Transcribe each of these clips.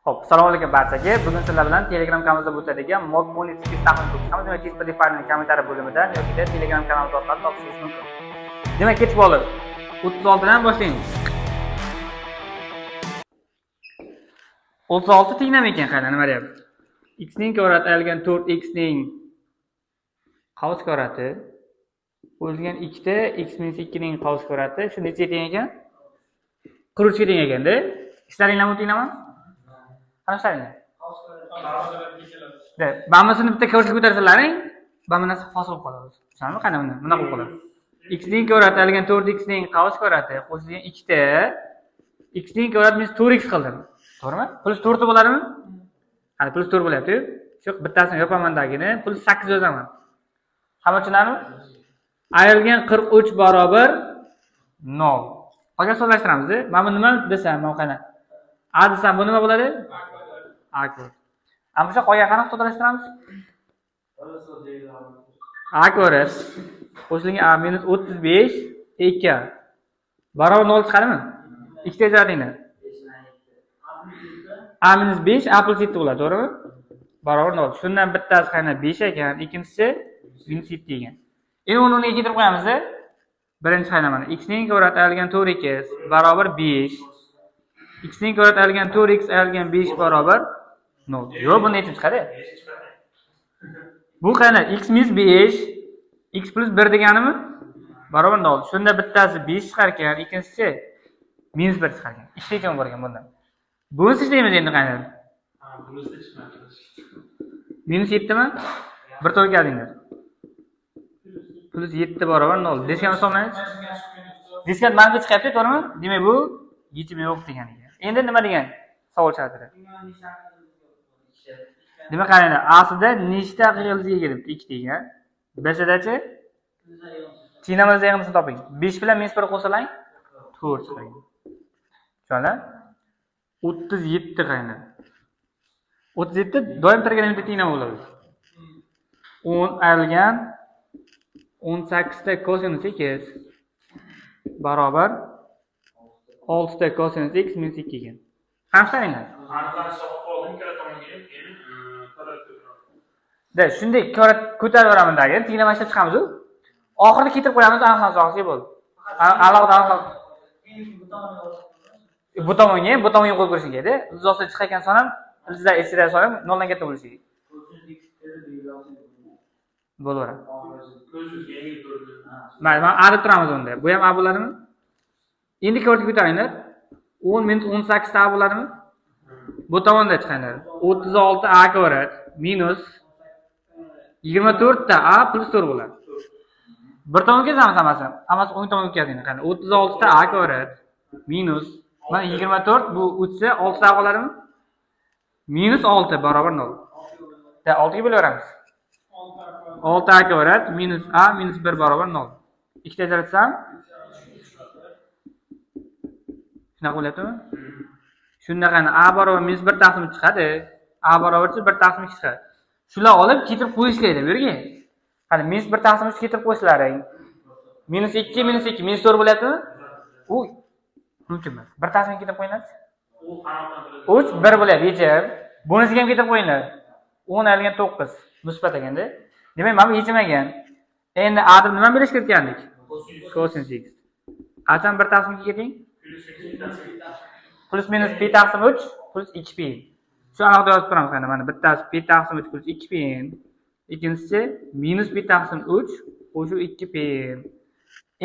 Xo'p, assalomu alaykum barchaga. Bugun sizlar bilan Telegram kanalimizda o'tadigan mod monetasiz taxmin qilamiz. Demak, tez department kommentariy bo'limida yoki Telegram kanalimiz orqali topishingiz mumkin. Demak, ketib olib 36 dan boshlaymiz. 36 tengnami ekan qani nima deyapti? X ning kvadrati algan 4x ning qavs kvadrati o'lgan 2 ta x minus 2 ning qavs kvadrati shu necha teng ekan? 43 teng ekanda. Ishlaringlarmi o'tinglarmi? Qanaqa ishlaydi? Mana buni bitta ko'rishga ko'tarsalaring, mana narsa hosil bo'lib qoladi. Tushunarmi? Qani buni qilib qoladi. X ning kvadrati algan 4x ning qavs kvadrati qo'shilgan 2 ta x ning kvadrati minus 4x qildim. To'g'rimi? Plus 4 bo'ladimi? Qani plus 4 bo'lyapti-ku. Shu bittasini yopamandagini plus 8 yozaman. Hamma tushunarmi? Ayrilgan 43 barobar 0. Qolgan solashtiramiz. Mana bu nima desam, mana qana. A desam bu nima bo'ladi? A kvadrat. Ammo shu qolgan qanaqa soddalashtiramiz? A kvadrat qo'shilgan A minus 35 2 barobar 0 chiqadimi? Ikkita ajratinglar. A minus 5 A plus 7 bo'ladi, to'g'rimi? Barobar 0. Shundan bittasi qana 5 ekan, ikkinchisi minus 7 ekan. Endi uni o'rniga keltirib qo'yamiz. Birinchi qayna mana x ning kvadrati algan 4x barobar 5. X ning kvadrati algan 4x algan 5 barobar 0. Yo'q, buni aytib chiqadi. Bu qayna x minus 5 x plus 1 deganimi? Barobar 0. Shunda bittasi 5 chiqar ekan, ikkinchisi minus 1 chiqar ekan. Ikkita yechim bor ekan bundan. Buni ishlaymiz endi qayna. Minus 7 mi? Bir to'lgadinglar. Plus 7 barobar 0. Deskani hisoblaymiz. Deskan manfi chiqyapti, to'g'rimi? Demak bu yechim yo'q degan ekan. Endi nima degan? Savol chiqadi. Demak qaranglar, aslida nechta haqiqiy yulduzga kelibdi? 2 degan. B'sidachi? Tinamiz yig'indisini toping. 5 bilan minus 1 qo'shalang 4 chiqadi. Tushunlar? 37 qaranglar. 37 doim turgan tinam bo'ladi. 10 ayrilgan 18 ta kosinus x barobar 6 ta kosinus x minus 2 ekan. Qamshlayinglar. Da, shunday ko'tarib beramandagi, tinglama ishlab chiqamiz-ku. Oxirida keltirib qo'yamiz, aniqlanishi bo'ldi. Alohida bu tomonga qo'yib ko'rish kerak-da. Izohda chiqayotgan son ham ildizdagi ichida son ham 0 dan katta bo'lishi kerak. Bo'laveradi. Mana A deb turamiz unda. Bu ham A bo'ladimi? Endi ko'rib ko'taringlar. 10 minus 18 ta bo'ladimi? Bu tomonda chiqinglar. 36 A kvadrat minus 24 ta A plus 4 bo'ladi. Bir tomonga o'tkazamiz hammasi. Hammasi o'ng tomonga o'tkazinglar. Qani 36 ta A kvadrat minus mana 24 bu o'tsa 6 ta qoladimi? Minus 6 barobar 0. Da 6 ga bo'laveramiz. 6 A kvadrat minus A minus 1 barobar 0. Ikkita ajratsam shunaqa bo'ladimi? Shunda qani A barobar minus 1 taqsim chiqadi. A barobarchi 1 taqsim 2 chiqadi. Shular olib keltirib qo'yish kerak bu yerga. Qani minus 1 taqsim 3 keltirib qo'yishlaring. Minus 2 minus 2 minus 4 bo'ladimi? U mumkin emas. 1 taqsim keltirib qo'yinglar. 3 1 bo'ladi, yechim. Bunisiga ham keltirib qo'yinglar. 10 algan 9 musbat ekanda. Demak, mana bu yechim ekan. Endi A deb nima berish kerak ekandik? Cosinus x. Qachon 1 taqsim 2 ga teng? Plus minus p taqsim 3 plus 2p. Shu alohida yozib turamiz qani. Mana bittasi p taqsim 3 plus 2p. Ikkinchisi minus p taqsim 3 qo'shib 2p.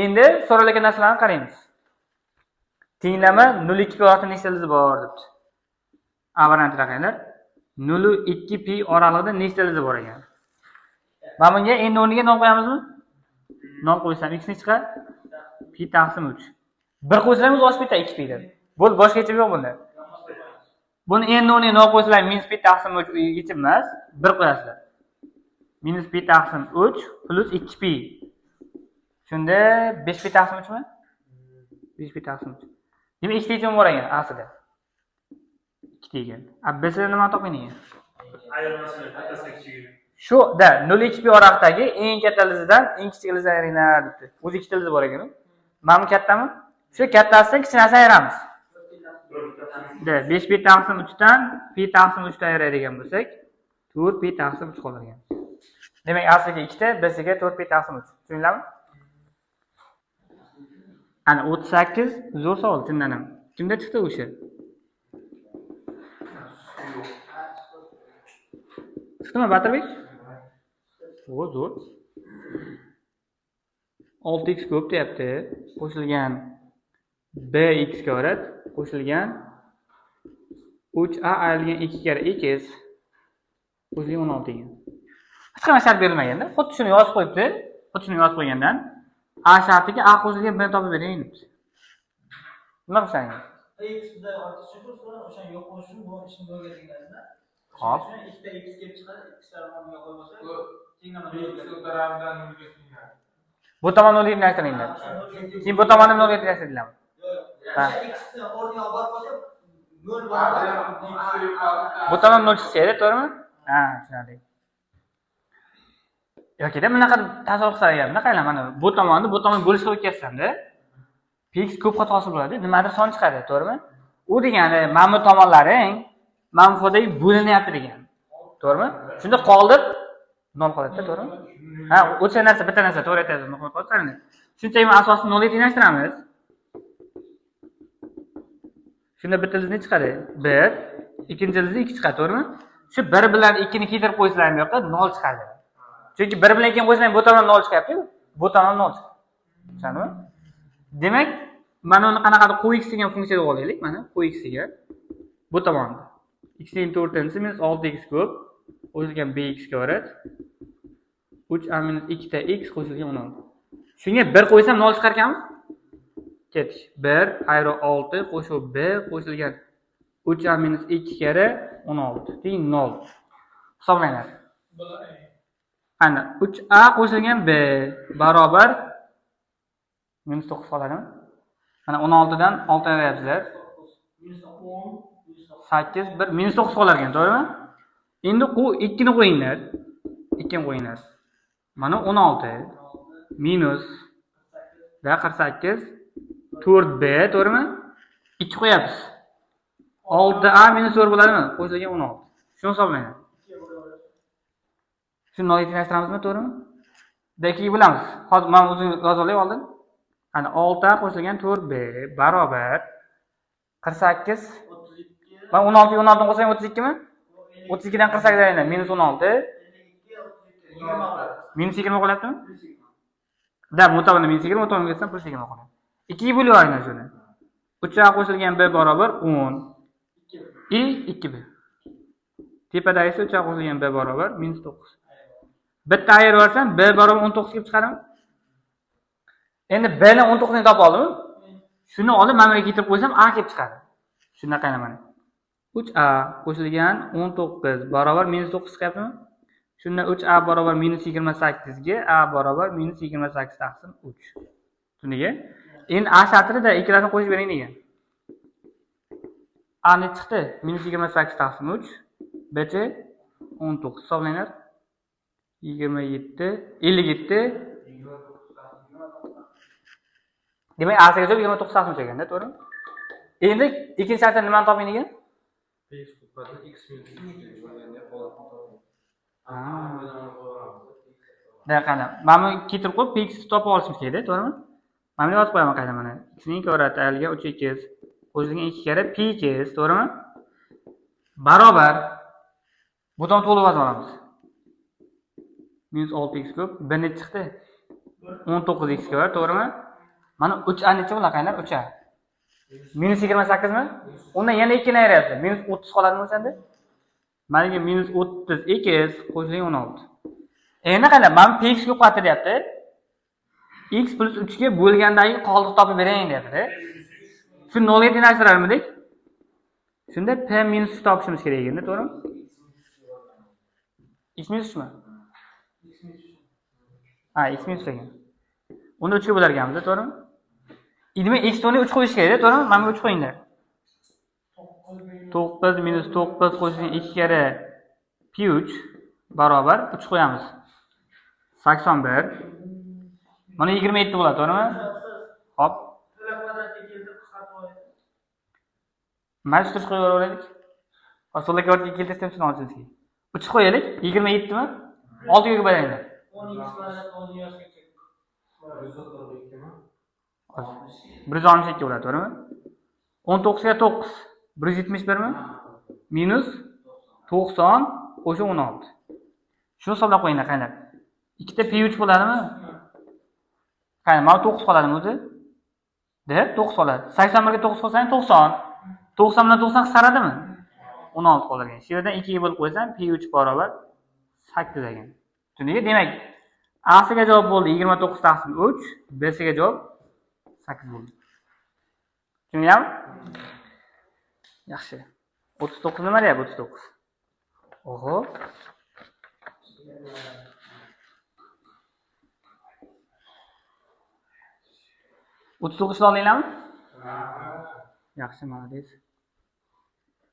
Endi so'ralgan narsalarni qaraymiz. Tenglama 0,2 kvadratni nechta ildizi bor debdi. A variantida qaranglar. 0,2p oralig'ida nechta ildizi bor ekan? Mana bunga endi o'rniga nom qo'yamizmi? Nom qo'ysam x nechta chiqadi? P taqsim 3. 1 qo'ysangiz oshib ketadi 2p deb. Bo'ldi, boshqa yechim yo'q bunda. Buni endi o'rniga nom qo'ysanglar minus p taqsim 3 yechim emas, 1 qo'yasizlar. Minus p taqsim 3 plus 2p. Shunda 5p taqsim 3 mi? 5p taqsim 3. Demak, ikkita yechim bor ekan aslida. Ikkita ekan. B'sida nima toping? Ayolmasini kattasiga kichigi. Shu da 0,2p oraliqdagi eng katta ildizidan eng kichik ildizni ayringlar debdi. O'zi ikkita ildiz bor ekan. Mana bu kattami? Shu kattasidan kichkinasini ayiramiz. 5 pi taqsim 3 dan pi taqsim 3 dan ayiradigan bo'lsak, 4 pi taqsim 3 qolar ekan. Demak, asliga 2 ta, bisiga 4 pi taqsim 3. Tushundinglarmi? Ana 38 zo'r savol chindan ham. Kimda chiqdi o'sha? Chiqdimi Batirbek? O, zo'r. 6x ko'p deyapti. Qo'shilgan bx kvadraт qo'shilgan 3a ayrilgan 2 kare x qo'shilgan 16 ekan. Hech qanday shart berilmaganda, xuddi shuni yozib qo'yibdi. Xuddi shuni yozib qo'ygandan a shartiga a qo'shilgan b topib bering debdi. Nima qilsangiz? x bilan ortiqcha bo'lsa, o'shani yo'q qo'yish uchun bu ishni o'rgatinglarda. Hop. Ikkita x kelib chiqadi, x tarafini yo'q qo'ysa, Bu tomonni nol deb narsalar. Keyin bu tomonni nol deb narsalar. Ha. X ni o'rniga borib qolsa, 0 bor. Bu tomon 0 chiqsa edi, to'g'rimi? Ha, tushunarli. Yoki-da bunaqa tasavvur qilsa agar, bunaqa mana bu tomonni bu tomon bo'lishga o'tkazsam-da, px ko'p xato hosil bo'ladi, nimadir son chiqadi, to'g'rimi? U degani, mana bu tomonlaring manfodagi bo'linyapti degani. To'g'rimi? Shunda qoldir 0 qoladi-da, to'g'rimi? Ha, o'sha narsa bitta narsa to'g'ri aytasiz, muhim qoladi. Shuncha ham asosni 0 ga tenglashtiramiz. Shunda bittamiz ne chiqadi? 1, ikkinchimiz 2 chiqadi, to'g'rimi? Shu 1 bilan 2 ni keltirib qo'ysalarim bu yoqda 0 chiqadi. Chunki 1 bilan 2 ni qo'ysalarim bu tomon 0 chiqyapti-ku. Bu tomon 0 chiqadi. Tushundingmi? Demak, mana uni qanaqadir qo'y x degan funksiyada olaylik, mana qo'y x ga. Bu tomonda x ning 4-si minus 6x ko'p qo'shilgan bx kvadrat 3a minus 2ta x qo'shilgan 16. Shunga 1 qo'ysam 0 chiqar ekanmi? Ketish. 1 ayro 6 qo'shib b qo'shilgan 3a minus 2 kare 16 teng 0. Hisoblanglar. Ana 3a qo'shilgan b barobar minus 9 qoladimi? Mana 16 dan 6 ayryapsizlar. Minus 10, 8 1 minus 9 qolar ekan, to'g'rimi? Endi 2 ni qo'yinglar. 2 ni qo'yinglar. Mana 16 minus 48 4b, to'g'rimi? 2 qo'yapmiz. 6a minus 4 bo'ladimi? Qo'shilgan 16. Shuni hisoblaymiz. Shuni nol tenglashtiramizmi, to'g'rimi? Daqiqa bilamiz. Hozir men o'zim yozib olay oldin. Ana 6a qo'shilgan 4b barobar 48 32. Ben 16 'yu 16 dan qo'shsam 32 mi? 32 dan 48 aylanadi. Minus 16. Minus 20 qolyaptimi? Da, bu tomonda minus 20, bu tomonga ketsam plus 20 qolyapti. 2 ga bo'lib yuboringlar shuni. 3 ga qo'shilgan b barobar 10 i 2b. Tepada esa 3 ga qo'shilgan b barobar minus 9. Bitta ayirib yuborsam b barobar 19 kelib chiqadimi? Endi b ni 19 ni topib oldimmi? Shuni olib mana bunga keltirib qo'ysam a kelib chiqadi. Shunaqa mana. 3a qo'shilgan 19 barobar minus 9 chiqyaptimi? Shunda 3a barobar minus 28 ga a barobar minus 28 taqsim 3. Tushundingmi? Endi a shartida ikkilasini qo'shib bering degan. A ne chiqdi? Minus 28 taqsim 3. B-chi 19 hisoblanglar. 27 57 Demak, A8 29 taqsim ekanda, to'g'rimi? Endi ikkinchi shartda nimani toping degan? Qana, mana bu keltirib qo'yib px topib olishimiz kerak, to'g'rimi? Mana buni yozib qo'yaman qayta mana. X ning kvadrati alga 3x qo'shilgan 2 kare px, to'g'rimi? Barobar bu tomon to'liq yozib olamiz. Minus 6x ko'p, b ne chiqdi? 19x kvadrat, to'g'rimi? Mana 3a necha bo'ladi qaylar? 3a. Minus 28 mi? Undan yana 2 ni ayryapti. Minus 30 qoladimi o'shanda? Mana minus 30x qo'shilgan 16. Endi qana, men px ko'p qat'i deyapti. X plus 3 ga bo'lgandagi qoldiq topib bering deyapti. Shu 0 ga tenglashtirarmidik? Shunda p minus 3 topishimiz kerak endi, to'g'rimi? X minus 3 mi? Ha, x minus 3 ekan. Unda 3 ga bo'lar ekanmiz, to'g'rimi? Demak, x o'rniga 3 qo'yish kerak, to'g'rimi? Mana bu 3 qo'yinglar. 9 minus 9 qo'shilgan 2 kare p3 barobar 3 qo'yamiz. 81. Mana 27 bo'ladi, to'g'rimi? Hop. Mana shu qo'yib yuboraylik. So'lga kvartiraga keltirsam shuni olishingizga. 3 qo'yaylik. 27 mi? 6 ga bo'laylik. 12 kvadraт 10 yoshgacha. 162 bo'ladi, to'g'rimi? 19 ga 9. 171 mi? Minus 90 qo'shib 16. Shuni hisoblab qo'yinglar, qaynab. 2 ta P3 bo'ladimi? Qani, mana 9 qoladimi o'zi? De, 9 qoladi. 81 ga 9 qo'ysang 90. 90 bilan 90 qisqaradimi? 16 qoladi. Shu yerdan 2 ga bo'lib qo'ysam P3 barobar 8 ekan. Tushundingmi? Demak, A siga javob bo'ldi 29 taqsim 3, B siga javob 8 bo'ldi. Tushundingmi? Yaxshi. 39 nima deyapti 39? Oho. O'ttiz oldinglarmi? Yaxshi, malades.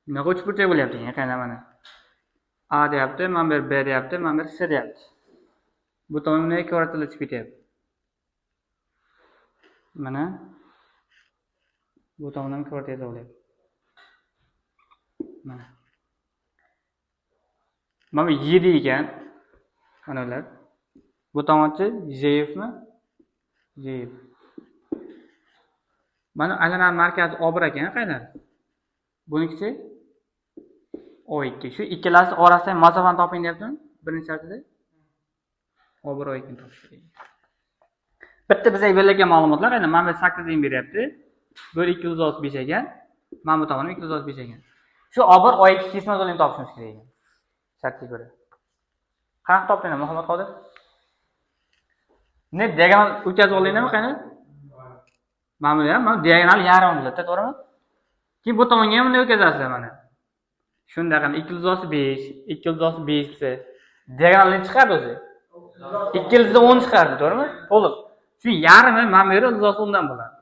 Nimaga 3 burchak bo'lyapti ekan, qani mana. A deyapti, mana bu B deyapti, mana bu C deyapti. Bu tomonga kvartilib chiqib ketyapti. Mana bu tomondan kvartira bo'lyapti. Mana. Mana 7 ekan. Mana ular. Bu tomonchi Zeyev mi? Zeyev. Mana aylanan markazi O1 ekan, qaylar? Buniki O2. Shu ikkalasi orasidagi masofani toping deyaptimi? Birinchi shartida O1 O2 ni topish kerak. Bitta bizga berilgan ma'lumotlar, qaylar? Mana bu 8 ni beryapti. Bu 235 ekan. Mana bu tomoni 235 ekan. Shu O1 O2 kesma yo'lini topishimiz kerak ekan. Shartga ko'ra. Qanaqa topdinglar, Muhammad Qodir? Ne diagonal o'tkazib oldinglarmi, qaylar? Mana bu ham diagonal yarim bo'ladi, to'g'rimi? Keyin bu tomonga ham bunday o'tkazasizlar mana. Shunda qani 235, 235 desa diagonalni chiqardi o'zi. 2 10 chiqardi, to'g'rimi? To'liq. Shu yarimi mana bu yerda 10 dan bo'ladi.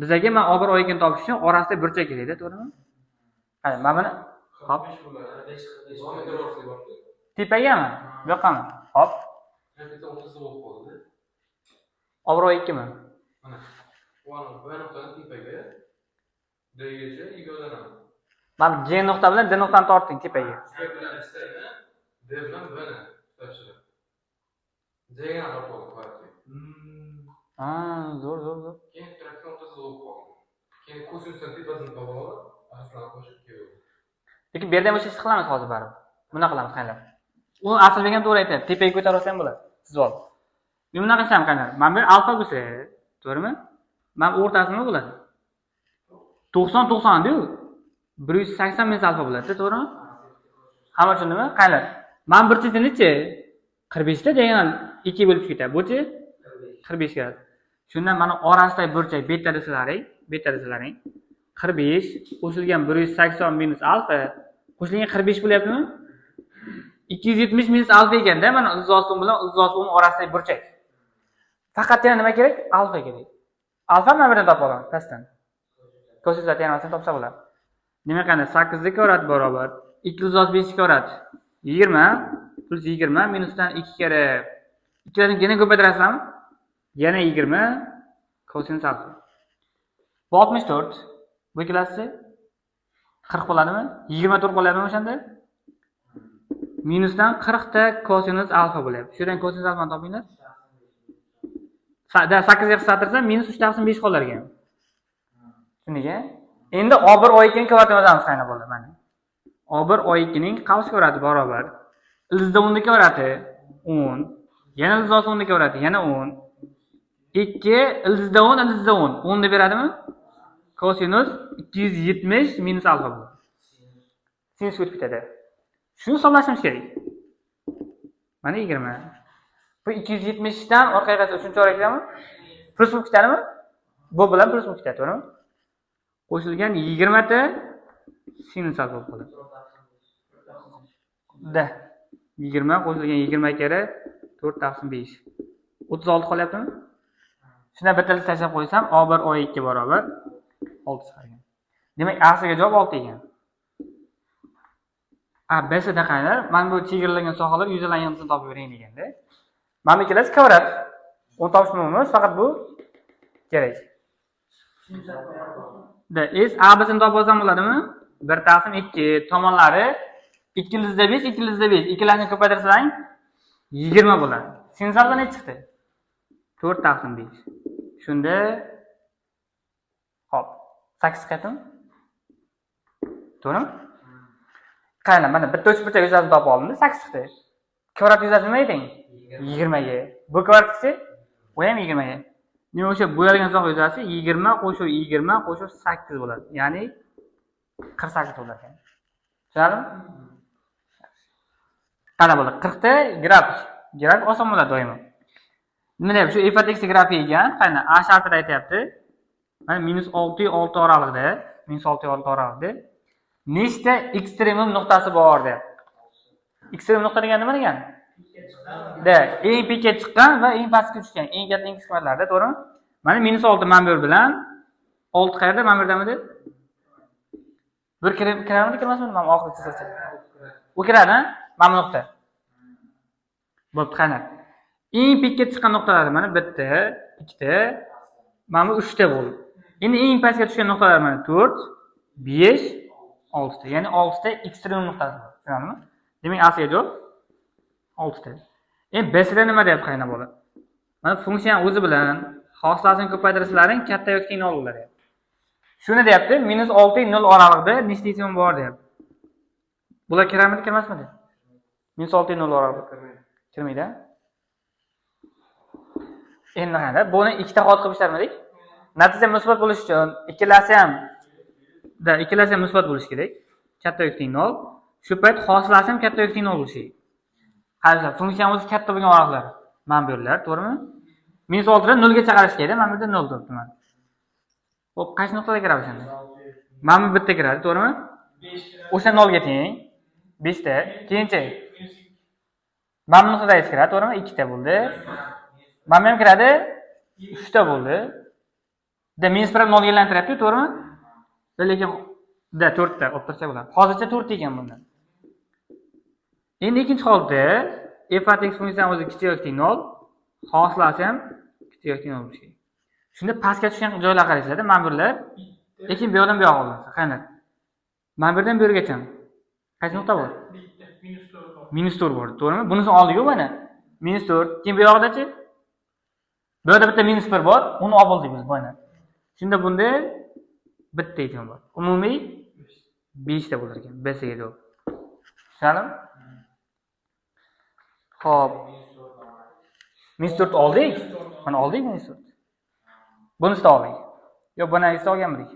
Bizga mana O1 O2 ni topish uchun orasida burchak kerak-da, to'g'rimi? Qani, mana buni hop. Tepagami? Bu yoqqami? Hop. O1 O2 mi? Mana. Bu nuqtadan tepaga D'gacha igolanadi. Mana G nuqta bilan D nuqtani torting tepaga. D bilan D bilan B ni tutashadi. D'ga tortib qo'yadi. Ha, zo'r. Keyin traktor o'rtasida bo'lib qoldi. Keyin kosinusdan tepasini topib olib, aslan qo'shib keldi. Lekin bu yerda ham o'sha ish qilamiz hozir baribir. Buni qilamiz qaynab. U Aslbek ham to'g'ri aytadi. Tepaga ko'tarsa ham bo'ladi. Siz ol. Men bunaqa qilsam qaynab. Mana bu alfa bo'lsa, to'g'rimi? Mana o'rtasini bo'ladi. 90 deydi. 180 minus alfa bo'ladi, to'g'rimi? Hamma tushundimi? Qaynab. Mana bir chetini necha? 45 da diagonal 2 bo'lib ketadi. Bu-chi 45 ga. Shundan mana orasidagi burchak beta desalaring, 45 qo'shilgan 180 minus alfa qo'shilgan 45 bo'lyaptimi? 270 minus alfa ekanda, mana izosun bilan izosun orasidagi burchak. Faqat yana nima kerak? Alfa kerak. Alfa mana bu yerdan topib olamiz, pastdan. Kosinus termasini topsa bo'ladi. Demak, qani 8 ni kvadrati barobar 235 kvadrat 20 plus 20 minusdan 2 kere. Ikkilasini yana ko'paytirasizmi? Yana 20 kosinus alfa. Bu 64. Bu ikkalasi 40 bo'ladimi? 24 bo'ladimi o'shanda? Minusdan 40 ta kosinus alfa bo'lyapti. Shu yerdan kosinus alfani topinglar. 8 ga qisqartirsam minus 3 taqsim 5 qolar ekan. Shunga. Endi O1 O2 ning kvadratiga yozamiz qayna bo'ldi mana. O1 O2 ning qavs kvadrati barobar ildiz 10 ning kvadrati 10, yana ildiz 10 ning kvadrati yana 10. 2 ildizda 10 deb beradimi? Kosinus 270 minus alfa bo'ladi. Sinus o'tib ketadi. Shuni hisoblashimiz kerak. Mana 20. Bu 270 dan orqaga qaytsa 3-chorakdami? Plus bo'lib ketadimi? Bu bilan plus bo'lib ketadi, to'g'rimi? Qo'shilgan 20 ta sinus alfa bo'lib qoladi. Da. 20 qo'shilgan 20 kere 4 taqsim 5. 36 qolyaptimi? Shuna bittalasi tashlab qo'ysam, O1 O2 barobar 6 chiqargan. Demak, A siga javob 6 ekan. A, B sida qaylar? Mana bu chegaralangan sohalar yuzalanganini topib bering deganda. Mana bu ikkalasi kvadrat. Uni topish mumkin, faqat bu kerak. S AB'sini topib olsam bo'ladimi? 1 taqsim 2 tomonlari 2/5, 2/5. Ikkilarni ko'paytirsang 20 bo'ladi. Sinsalda ne chiqdi? 4 taqsim 5. Shunda hop, 8 chiqadimi? To'g'rimi? Qarang, mana bitta uchburchak yuzasini topib oldim, 8 chiqdi. Kvadrat yuzasi nima edi? 20 ga. Bu kvadratchi u ham 20 ga. Demak, o'sha bo'yalgan soha yuzasi 20 qo'shib 20 qo'shib 8 bo'ladi. Ya'ni 48 bo'lar ekan. Tushunarlimi? Qana bo'ladi? 40 ta grafik. Grafik oson bo'ladi doimo. Nima deyapti? Shu f x grafik ekan. Qani A shartida aytayapti. Mana -6 6 oralig'ida, -6 6 oralig'ida nechta ekstremum nuqtasi bor deyapti. Ekstremum nuqta degani nima degani? Eng pikka chiqqan va eng pastga tushgan, eng katta eng qismatlarda, to'g'rimi? Mana -6 mana bu bilan 6 qayerda? Mana bu yerdamidi? Bir kiramidi, kirmasmidi? Mana oxirgi chizig'cha. U kiradi, mana bu nuqta. Bo'pti, qani. Eng pikka chiqqan nuqtalar mana bitta, ikkita, mana bu 3 ta bo'ldi. Endi eng pastga tushgan nuqtalar mana 4, 5, 6 ta. Ya'ni 6 ta ekstremum nuqtasi bor. Tushunarlimi? Demak, Asiga javob 6 ta. Endi B'sida nima deyapti qayna bo'ladi? Mana funksiyani o'zi bilan xoslasini ko'paytirishlaring katta yoki nol bo'ladi. Shuni deyapti, -6 0 oralig'ida nechta ekstremum bor deyapti. Bular kiramidi, kirmasmidi? -6 0 oralig'ida kirmaydi. Endi qana, buni ikkita hol qilib ishlarmadik. Natija musbat bo'lishi uchun ikkilasi ham musbat bo'lishi kerak. Katta yoki nol. Shu payt xoslasi ham katta yoki nol bo'lishi kerak. Qaranglar, funksiyani o'zi katta bo'lgan oralig'lar. Mana bu yerlar, to'g'rimi? -6 dan 0 ga chaqirish kerak. Mana bu yerda 0 turibdi mana. Xo'p, qaysi nuqtada kiradi o'shanda? Mana bu bitta kiradi, to'g'rimi? O'sha 0 ga teng. 5 ta. Keyinchi mana bu nuqtada kiradi, to'g'rimi? 2 ta bo'ldi. Mana bu ham kiradi. 3 ta bo'ldi. Da -1 0 ga aylantiryapti, to'g'rimi? Lekin da 4 ta olib tursa bo'ladi. Hozircha 4 ekan bundan. Endi ikkinchi holda f (x) funksiyasi o'zi kichik yoki 0, xoslasi ham kichik yoki 0 bo'lishi kerak. Shunda pastga tushgan joylarga qarasizlar, mana bular. Lekin bu yoqdan bu yoqqa olinsa, qani. Mana bu yerdan bu yergacha. Qaysi nuqta bor? -4 bor, to'g'rimi? Bunisi oldi-ku mana. -4. Keyin bu yoqdachi? Bu yerda bitta -1 bor, uni olib oldik biz mana. Shunda bunda bitta ekan bor. Umumiy 5 ta bo'lar ekan. B'siga javob. Tushunarlimi? Xo'p. -4 oldik. Mana oldik -4. Bunisini oldik. Yo'q, bunisi olganmidik.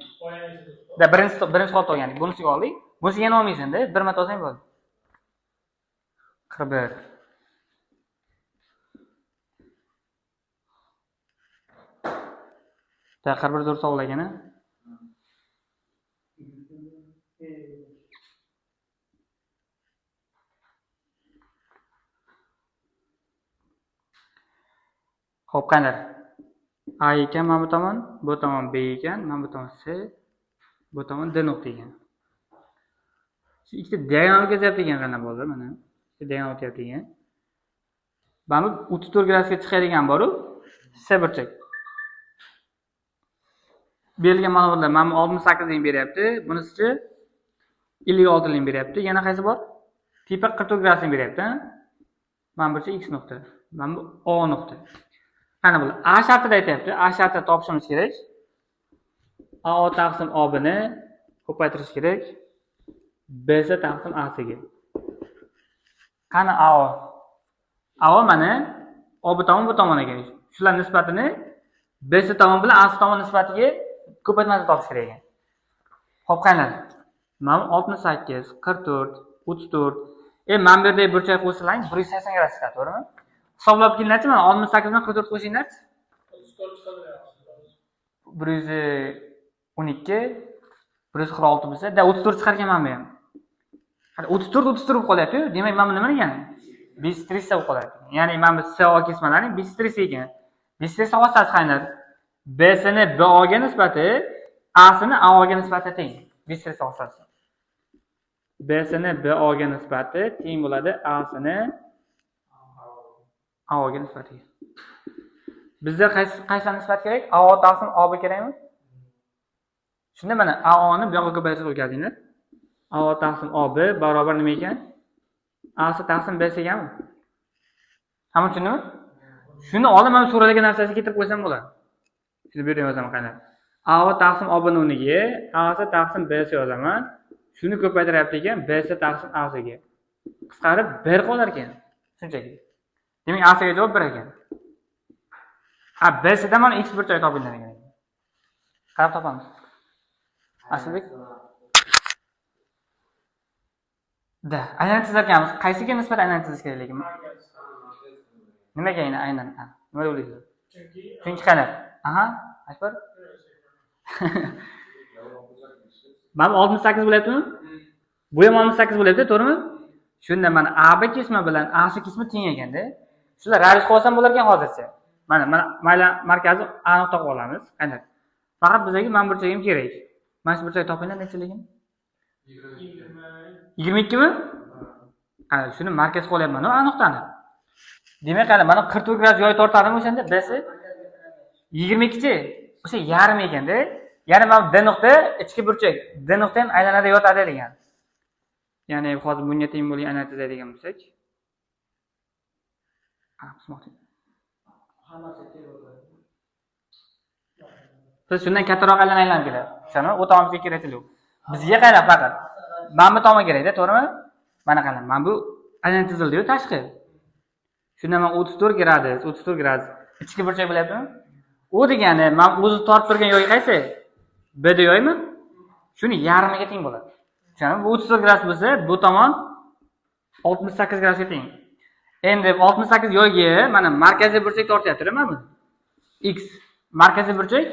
Da birinchi holda olgandik. Bunisiga oldik. Bunisiga yana olmaysan-da, bir marta olsang bo'ladi. 41. Da 41 zo'r savol ekan-a? Xo'p, qani. A ekan mana bu tomon B ekan, mana bu tomon C, bu tomon D nuqta ekan. Shu ikkita diagonal kezyapti ekan qana bo'ldi mana. Ikkita diagonal o'tyapti ekan. Mana bu 34 gradusga chiqadigan bor-ku, C burchak. Berilgan ma'lumotlar mana 68 ning beryapti, bunisi 56 ning beryapti. Yana qaysi bor? Tipa 44 gradus ning beryapti, ha? Mana burchak X nuqta, mana bu O nuqta. Qani bu A shartida aytayapti. A shartida topishimiz kerak. AO taqsim OB ni ko'paytirish kerak. BC taqsim AC ga. Qani AO? AO mana OB tomon bu tomon ekan. Shular nisbatini BC tomon bilan AC tomon nisbatiga ko'paytmasini topish kerak ekan. Xo'p, qani. Mana 68, 44, 34. Mana bu yerda burchak qo'shsang 180 gradus chiqadi, to'g'rimi? Hisoblab kelinglarchi, mana 68 dan 44 qo'shinglarchi. 112, 146 bo'lsa, da 34 chiqarganman men ham. Qani 34 bo'lib qolyapti-ku. Demak, mana bu nima degani? 530 bo'lib qolyapti. Ya'ni mana bu CO kesmalarining 530 ekan. 530 xosasi qaynar. BC ni BO ga nisbati, AC ni AO ga nisbati teng. 530 xosasi. BC ni BO ga nisbati teng bo'ladi AC ni AO ga nisbati. Bizda qaysi nisbat kerak? AO taqsim OB kerakmi? Shunda mana AO ni bu yoqqa ko'paytirib o'tkazinglar. AO taqsim AB barobar nima ekan? AC taqsim BC ekanmi? Hamma tushundimi? Shuni olib men so'ralgan narsasiga keltirib qo'ysam bo'ladi. Shuni bu yerga yozaman qani. AO taqsim AB ni o'rniga AC taqsim BC yozaman. Shuni ko'paytiryapti ekan BC taqsim AC ga. Qisqarib 1 qolar ekan. Shunchaki. Demak AC ga javob 1 ekan. BC da mana x burchak topinglar ekan. Qarab topamiz. Aslibek. Da, aynan chizarkanmiz. Qaysiga nisbatan aynan chizish kerak lekin? Nimaga aynan? Nima deysiz? Chunki qani? Aha, Akbar. Mana 68 bo'lyaptimi? Bu ham 68 bo'lyapti, to'g'rimi? Shunda mana AB qismi bilan AC qismi teng ekanda. Shular radius qo'ysam bo'lar ekan hozircha. Mana mayli markazi A nuqta qilib olamiz. Qani? Faqat bizga mana burchagim kerak. Mana shu burchak topinglar nechiligini? 22 mi? Shuni markaz qo'yapman, A nuqtani. Demak, qani mana 44 gradus yoy tortadimi o'shanda BC? 22 chi? O'sha yarim ekanda. Ya'ni mana D nuqta ichki burchak. D nuqta ham aylanada yotadi degan. Ya'ni hozir bunga teng bo'lgan aylanada chizadigan bo'lsak. Bismillah. Biz shundan kattaroq aylanib keladi. O'shani o'tamizga kerak yo'q. Bizga qarab faqat mana bu tomon kerak-da, to'g'rimi? Mana qarang, mana bu aylanib chizildi-yu tashqi. Shunda men 34 gradus ichki burchak bo'lyaptimi? U degani men o'zi tortib turgan yo'y qaysi? BD yo'ymi? Shuni yarmiga teng bo'ladi. Tushunami? Bu 34 gradus bo'lsa, bu tomon 68 gradusga teng. Endi 68 yo'yga mana markaziy burchak tortyapti-da mana bu. X markaziy burchak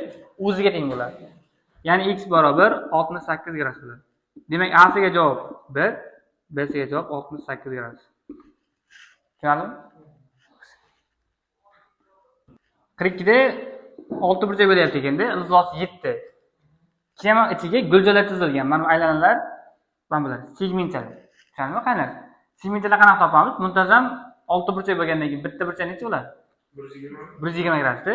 o'ziga teng bo'ladi. Ya'ni x barobar 68 gradus bo'ladi. Demak, A ga javob 1, B ga javob 68 gradus. Tushunarlimi? 42 da 6 burchak bo'lyapti ekanda, ildizosi 7. Kema ichiga guljalar chizilgan. Mana bu aylanalar mana bular segmentlar. Tushunarlimi? Qani? Segmentlarni qanaqa topamiz? Muntazam 6 burchak bo'lgandan keyin bitta burchak necha bo'ladi? 120 gradusda.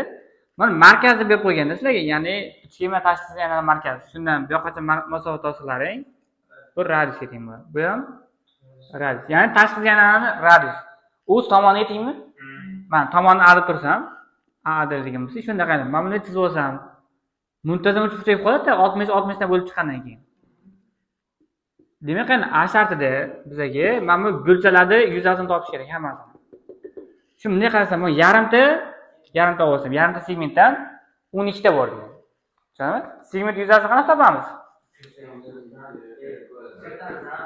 Mana markazni berib qo'yganda sizlarga, ya'ni kema tashqi yana markaz. Shundan bu yoqqacha masofa to'siqlaring bir radiusga teng bo'ladi. Bu ham radius. Ya'ni tashqi yanani radius. O'z tomoniga tengmi? Men tomonni olib tursam, A degan bo'lsa, shunda qani, men buni chizib olsam, muntazam uch burchak qoladi-da, 60 dan bo'lib chiqqandan keyin. Demak, qani A shartida bizga mana bu gulchalarni yuzasini topish kerak hammasini. Shu bunday qarasam, men yarimta olsam, yarimta segmentdan 12 ta bor degan. Tushunami? Segment yuzasini qanaqa topamiz?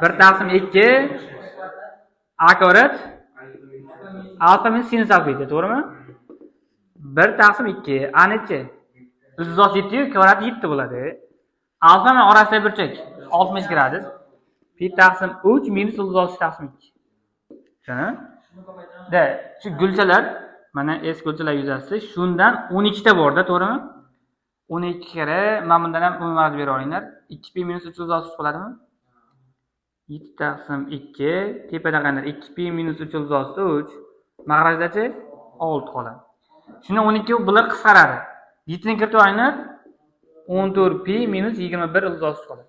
1/2 A kvadrat alfa min sinus alfa edi, to'g'rimi? 1/2 A necha? Ildizosi 7 kvadrat 7 bo'ladi. Alfa bilan orasidagi burchak 60 gradus. Pi taqsim 3 minus ildizosi taqsim 2. Tushunami? Da, shu gulchalar mana S gulchalar yuzasi shundan 12 ta bor-da, to'g'rimi? 12 kere men bundan ham umuman bera olinglar. 2pi minus 3 ildizosi 3 bo'ladimi? 7 taqsim 2 tepada qanday 2pi minus 3 ildizosi 3 mag'rajdachi 6 qoladi. Shuni 12 bular qisqaradi. 7 ni kiritib olinglar 14pi minus 21 ildizosi qoladi.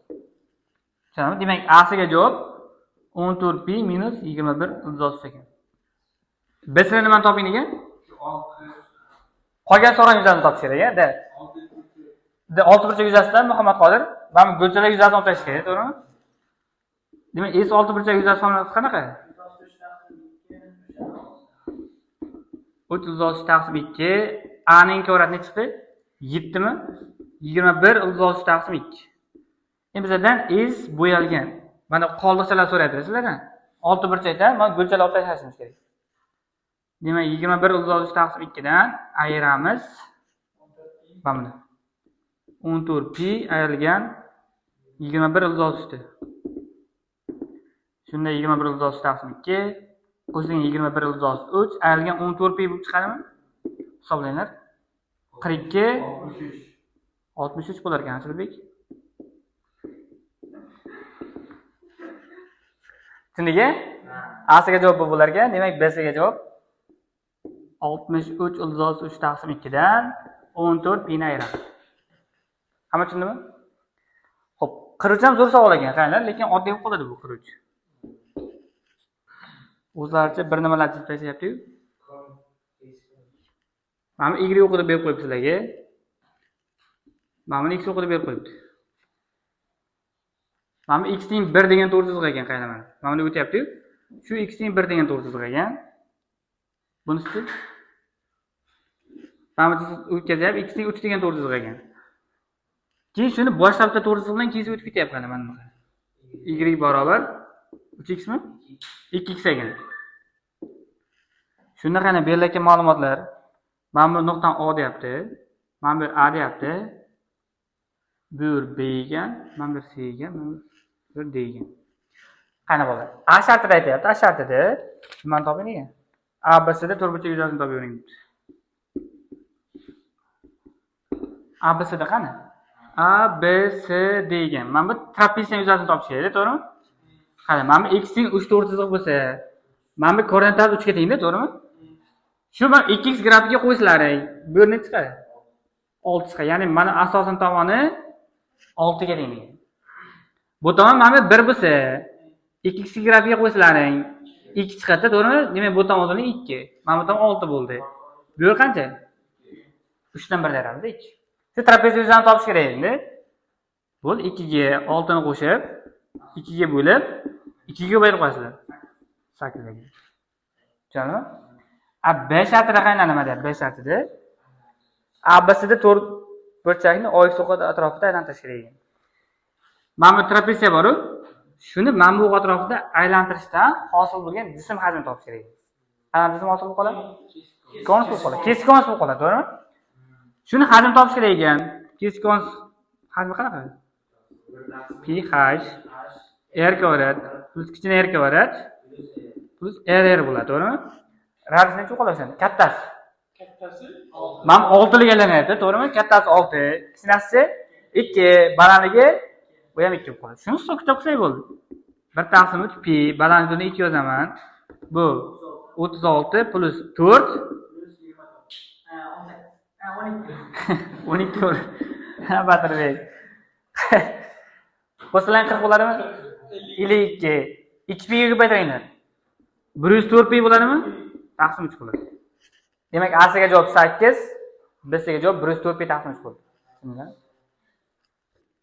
Tushunarmi? Demak, A ga javob 14pi minus 21 ildizosi ekan. B ni nimani toping degan? Qolgan so'rgan yuzasini topish kerak, da. 6 burchak yuzasidan Muhammad Qodir, mana gulchalar yuzasini topish kerak, to'g'rimi? Demak, S 6 burchak yuzasi formulasi qanaqa? 3 ildizosi taqsim 2. A ning kvadrati necha chiqdi? 7 mi? 21 ildizosi taqsim 2. Endi bizdan S bo'yalgan. Mana qoldiqchalar so'rayapti sizlardan. 6 burchakdan mana gulchalar olib tashlashimiz kerak. Demak, 21 ildizosi taqsim 2 dan ayiramiz. Mana 14pi ayrilgan 21 ildizosi. Shunda 21 ildizosi taqsim 2 qo'shilgan 21 ildizosi 3 ayrilgan 14pi bo'lib chiqadimi? Hisoblanglar. 42 63 bo'lar ekan, Asilbek. Shunga A ga javob bo'lar ekan, demak B ga javob 63 ildizosi 3 taqsim 2 dan 14 pi ni ayiramiz. Hamma tushundimi? qiruvchi ham zo'r savol ekan, qaranglar, lekin oddiy bo'lib qoladi bu qiruvchi. O'zlaricha bir nimalar chizib tashlayapti-yu. Mana y o'qida berib qo'yibdi sizlarga. Mana x o'qida berib qo'yibdi. Mana x ning 1 degan to'g'ri chiziq ekan, qaranglar mana. Mana buni o'tyapti-yu. Shu x ning 1 degan to'g'ri chiziq ekan. Bunisi mana bu o'tkazyapti, x ning 3 degan to'g'ri chiziq ekan. Keyin shuni bosh tarafda to'g'ri chiziq bilan kesib o'tib ketyapti mana bu. Y barobar 3x mi? 2x ekan. Shunda qana berilgan ma'lumotlar. Mana bu nuqtani O deyapti. Mana bu A deyapti. Bu B ekan, mana bu C ekan, mana bu D ekan. Qana bo'ladi? A shartida aytayapti, A shartida nimani toping ekan? A B C da to'rtburchak yuzasini topavering. A B C da qani? A B C D ekan. Mana bu trapeziy yuzasini topish kerak, to'g'rimi? Qani, mana bu x ning 3 to'g'ri chiziq bo'lsa, mana bu koordinatasi 3 ga tengda, to'g'rimi? Shu bilan 2x grafiga qo'yisalaring. Bu yerni chiqadi. 6 chiqadi. Ya'ni mana asosan tomoni 6 ga teng. Bu tomon mana 1 bo'lsa, 2x grafiga qo'yisalaring. 2 chiqadi, to'g'rimi? Demak, bu tomon o'zini 2. Mana bu tomon 6 bo'ldi. Bu yer qancha? 3 dan 1 beramiz, 2. Shu trapeziy yuzani topish kerak endi. Bo'ldi, 2 ga 6 ni qo'shib, 2 ga bo'lib, 2 ga ko'paytirib qo'yasizlar. 8 ga. Tushunarmi? A B shartida qanday nima deyapti? B shartida A B C da to'rt burchakni oy so'qida atrofida aylantirish kerak ekan. Mana bu trapeziya bor-ku, shuni mana bu atrofida aylantirishdan hosil bo'lgan jism hajmini topish kerak ekan. Qanaqa jism hosil bo'lib qoladi? Konus bo'lib qoladi. Kesik konus bo'lib qoladi, to'g'rimi? Shuni hajm topish kerak ekan. Kesik konus hajmi qanaqa? pH r kvadrat plus kichkina r kvadrat plus r bo'ladi, to'g'rimi? Radius necha qoladi o'shanda? Kattasi. Mana 6 lik aylanayapti, to'g'rimi? Kattasi 6, kichkinasi 2, balandligi bu ham 2 bo'lib qoladi. Shuni hisobga olsak bo'ldi. 1/3 pi, balandligini 2 yozaman. Bu 36 plus 4 12 bo'ladi. Ha, Batirbek. Qo'shilgan 40 bo'ladimi? 52. 2 pi ga ko'paytiringlar. 104 pi bo'ladimi? Taqsim 3 bo'ladi. Demak, A ga javob 8, B ga javob 104 pi taqsim 3 bo'ldi. Tushundingizmi?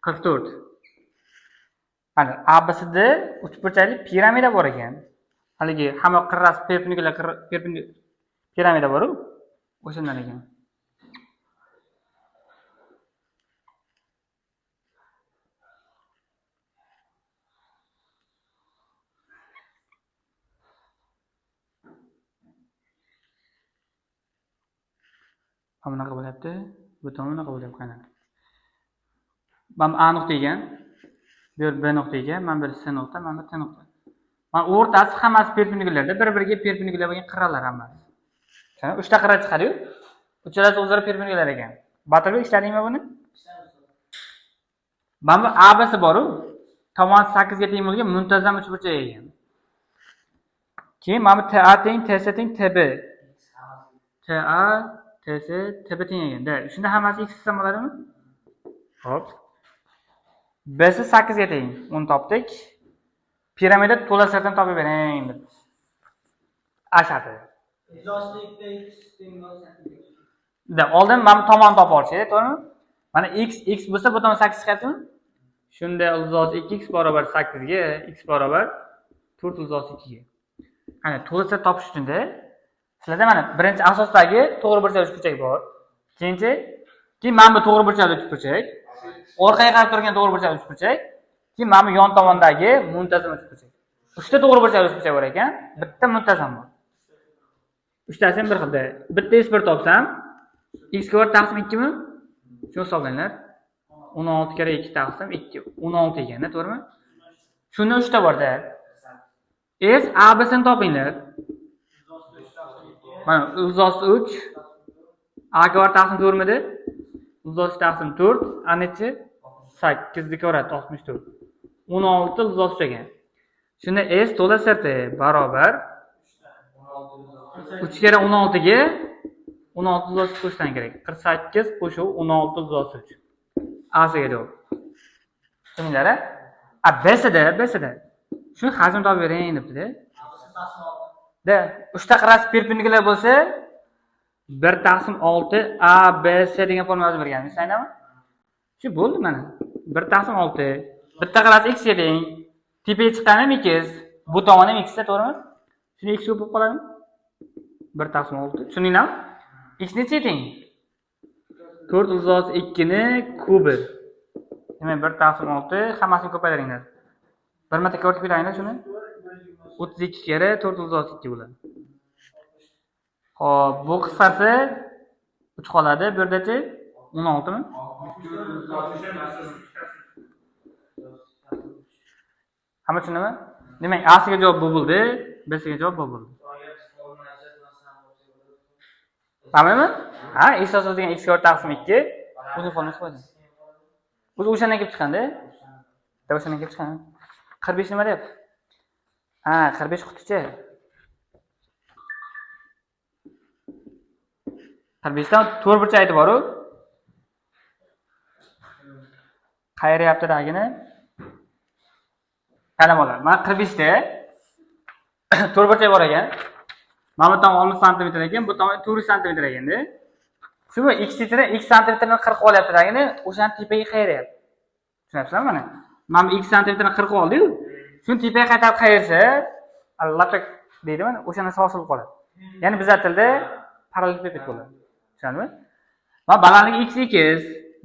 44. Qani, A B C D uchburchakli piramida bor ekan. Haligi hamma qirrasi perpendikulyar piramida bor-ku, o'shandan ekan. Mana bunaqa bo'lyapti. Bu tomon bunaqa bo'lyapti, qani. Mana A nuqta ekan. Bu yer B nuqta ekan, mana bir C nuqta, mana bir T nuqta. Mana o'rtasi hammasi perpendikulyarda, bir-biriga perpendikulyar bo'lgan qirralar hammasi. Tushunarmi? 3 ta qirra chiqadi-yu. Uchalasi o'zaro perpendikulyar ekan. Batirbek ishladingmi buni? Mana bu A B C bor-ku, tomoni 8 ga teng bo'lgan muntazam uchburchak ekan. Keyin mana bu TA teng, TC teng, TB. TA TC TB teng ekan-da. Shunda hammasi x hisob bo'ladimi? Xo'p. BC 8 ga teng. Uni topdik. Piramida to'lasardan topib bering biz. A sharti. Ijroslikda x teng bo'lsa. Da, oldin mana bu tomonni topib olish kerak, to'g'rimi? Mana x bo'lsa, bu tomon 8 chiqadimi? Shunda ildiz 2x barobar 8 ga, x barobar 4 ildiz 2 ga. Qani, to'lasar topish uchun sizlarda mana birinchi asosdagi to'g'ri burchak uchburchak bor. Keyin mana bu to'g'ri burchak uchburchak, orqaga qarab turgan to'g'ri burchak uchburchak, keyin mana bu yon tomondagi muntazam uchburchak. 3 ta to'g'ri burchak uchburchak bor ekan, bitta muntazam bor. 3 tasi ham bir xilda. Bitta s1 topsam, x kvadrat taqsim 2 mi? Shuni hisoblanglar. 16 kare 2 taqsim 2, 16 ekan-da, to'g'rimi? Shunda 3 ta bor-da. S A B C ni topinglar. Mana ildiz 3 A kvadrat taqsim 4 midi? Ildiz taqsim 4 a nechi? 8 kvadrat 64. 16 ildiz ekan. Shunda S to'la sirti barobar 3 kere 16 ga 16 ildiz qo'shishdan kerak. 48 qo'shuv 16 ildiz 3. A siga javob. Tushundinglar a? A BSD shuni hajm topib bering debdi-da. Da 3 ta qirrasi perpendikulyar bo'lsa 1/6 ABC degan formula yozib bergan. Eslaydingmi? Shu bo'ldi mana. 1/6. Bitta qirrasi x ga teng. Tepaga chiqqani ham x, bu tomoni ham x da, to'g'rimi? Shuni x bo'lib qoladimi? 1/6. Tushundinglarmi? X necha teng? 4/2 ni kubi. Demak 1/6 hammasini ko'paytiringlar. Bir marta ko'rib qo'yinglar shuni. 32 kere 4/2 bo'ladi. Xo'p, bu qisqasi 3 qoladi. Bu yerdachi 16 mi? Hamma tushundimi? Demak, A siga javob bu bo'ldi, B siga javob bu bo'ldi. Tamommi? Ha, x asos degan x taqsim 2 o'zini formulasi qo'ydim. O'zi o'shandan kelib chiqqanda, o'shandan kelib chiqqan. 45 nima deyapti? Ha, 45 quticha. 45 dan 4 burchagi bor-ku. Qayrayapti dagini? Qarab olar. Mana 45 da 4 burchagi bor ekan. Mana bu tom 60 sm ekan, bu tom 4 sm ekanda. Shu x titri x santimetrni 40 olyapti dagini, o'shani tepaga qayrayapti. Tushunasizlarmi mana? Mana bu x santimetrni 40 oldi-yu. Shuni tepaga qaytarib qayrsa, allaqak deydi mana, o'shani sosilib qoladi. Ya'ni bizlar tilda parallelepiped bo'ladi. Tushundingmi? Va balandligi x2,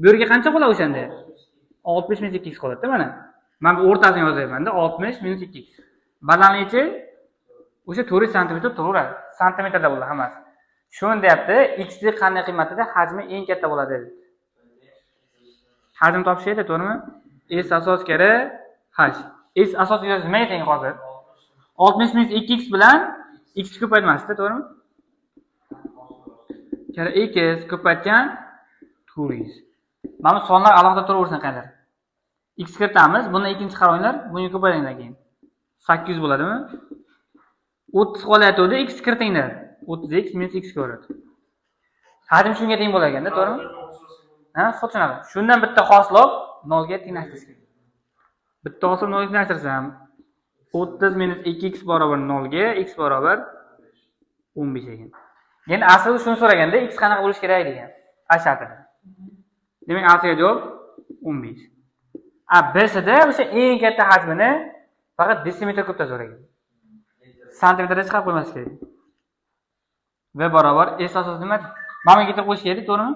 bu yerga qancha qoladi o'shanda? 60 minus 2x qoladi mana. Men bu o'rtasini yozyapman-da, 60 minus 2x. Balandligichi o'sha 4 sm turaveradi. Santimetrda bo'ladi hammasi. Shuni deyapti, x ni qanday qiymatida hajmi eng katta bo'ladi dedi. Hajm topish edi, to'g'rimi? S asos kere h. S asos nima teng hozir? 60 minus 2x bilan x ko'paytmasdi, to'g'rimi? Kera x ko'paytgan 4x. Mana bu sonlar alohida turaversin qaylar. X kiritamiz, buni ikkinchi qaranglar, buni ko'paytinglar keyin. 800 bo'ladimi? 30 qolyapti, x kiritinglar. 30x minus x ko'radi. Hajm shunga teng bo'lar ekanda, to'g'rimi? Ha, xuddi shunaqa. Shundan bitta hosil 0 ga tenglashtirish kerak. Bitta hosil 0 ga tenglashtirsam 30 minus 2x barobar 0 ga, x barobar 15 ekan. Endi aslida shuni so'raganda x qanaqa bo'lish kerak degan. A shartida. Demak, A ga javob 15. A BSda o'sha eng katta hajmini faqat desimetr ko'pda so'ragan. Santimetrda chiqarib qo'ymas kerak. V barobar S asos nima? Mana bu yerga qo'yish kerak, to'g'rimi?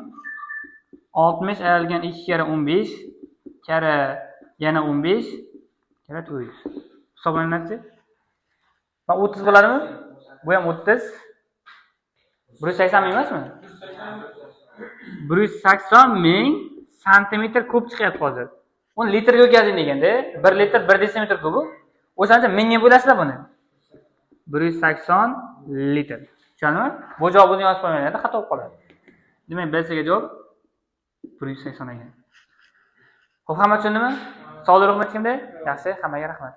60 ayrilgan 2 kere 15 kere yana 15 kere 400. Hisoblanadi. Va 30 bo'ladimi? Bu ham 30. 180 ming emasmi? 180 ming santimetr kub chiqyapti hozir. Uni litrga o'tkazing deganda, 1 litr 1 desimetr kubi. O'shanda mingga bo'lasizlar buni. 180 litr. Tushundingmi? Bu javobni yozib qo'ymaydi, xato bo'lib qoladi. Demak, B ga javob 180 ekan. Xo'p, hamma tushundimi? Savol yo'qmi hech kimda? Yaxshi, hammaga rahmat.